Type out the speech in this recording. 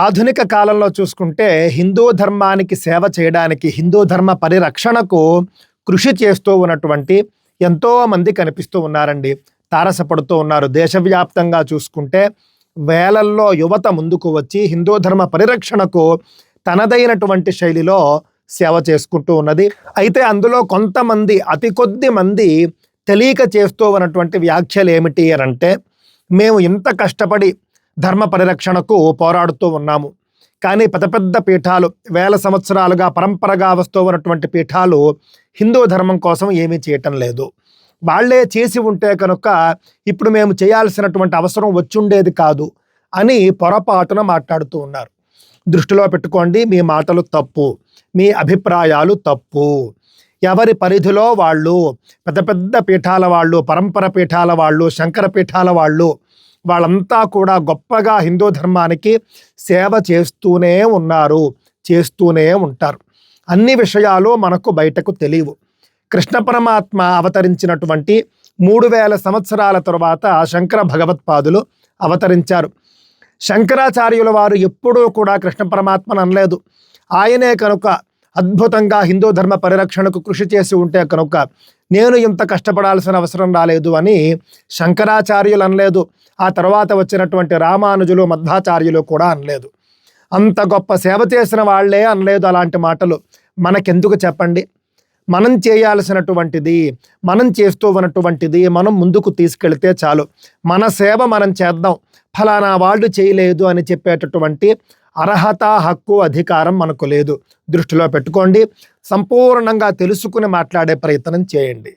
ఆధునిక కాలంలో చూసుకుంటే హిందూ ధర్మానికి సేవ చేయడానికి, హిందూ ధర్మ పరిరక్షణకు కృషి చేస్తూ ఉన్నటువంటి ఎంతోమంది కనిపిస్తూ ఉన్నారండి. తారసపడుతూ ఉన్నారు. దేశవ్యాప్తంగా చూసుకుంటే వేలల్లో యువత ముందుకు వచ్చి హిందూ ధర్మ పరిరక్షణకు తనదైనటువంటి శైలిలో సేవ చేసుకుంటూ ఉన్నది. అయితే అందులో కొంతమంది, అతి కొద్ది మంది తెలియక చేస్తూ ఉన్నటువంటి వ్యాఖ్యలు ఏమిటి అని అంటే, మేము ఇంత కష్టపడి ధర్మ పరిరక్షణకు పోరాడుతూ ఉన్నాము, కానీ పెద్ద పెద్ద పీఠాలు, వేల సంవత్సరాలుగా పరంపరగా వస్తూ ఉన్నటువంటి పీఠాలు హిందూ ధర్మం కోసం ఏమీ చేయటం లేదు. వాళ్లే చేసి ఉంటే కనుక ఇప్పుడు మేము చేయాల్సినటువంటి అవసరం వచ్చుండేది కాదు అని పొరపాటున మాట్లాడుతూ ఉన్నారు. దృష్టిలో పెట్టుకోండి, మీ మాటలు తప్పు, మీ అభిప్రాయాలు తప్పు. ఎవరి పరిధిలో వాళ్ళు, పెద్ద పెద్ద పీఠాల వాళ్ళు, పరంపర పీఠాల వాళ్ళు, శంకర పీఠాల వాళ్ళు, వాళ్ళంతా కూడా గొప్పగా హిందూ ధర్మానికి సేవ చేస్తూనే ఉన్నారు, చేస్తూనే ఉంటారు. అన్ని విషయాలు మనకు బయటకు తెలియవు. కృష్ణ పరమాత్మ అవతరించినటువంటి 3000 సంవత్సరాల తరువాత శంకర భగవత్పాదులు అవతరించారు. శంకరాచార్యుల వారు ఎప్పుడూ కూడా కృష్ణ పరమాత్మను అనలేదు. ఆయనే కనుక అద్భుతంగా హిందూ ధర్మ పరిరక్షణకు కృషి చేసి ఉంటే కనుక నేను ఇంత కష్టపడాల్సిన అవసరం రాలేదు అని శంకరాచార్యులు అనలేదు. ఆ తర్వాత వచ్చినటువంటి రామానుజులు, మధ్వాచార్యులు కూడా అనలేదు. అంత గొప్ప సేవ చేసిన వాళ్లే అనలేదు అలాంటి మాటలు. మనకెందుకు చెప్పండి? మనం చేయాల్సినటువంటిది, మనం చేస్తూ ఉన్నటువంటిది మనం ముందుకు తీసుకెళ్తే చాలు. మన సేవ మనం చేద్దాం, ఫలానా వాళ్ళు చేయలేదు అని చెప్పేటటువంటి అర్హత, హక్కు, అధికారం మనకు లేదు. దృష్టిలో పెట్టుకోండి. సంపూర్ణంగా తెలుసుకుని మాట్లాడే ప్రయత్నం చేయండి.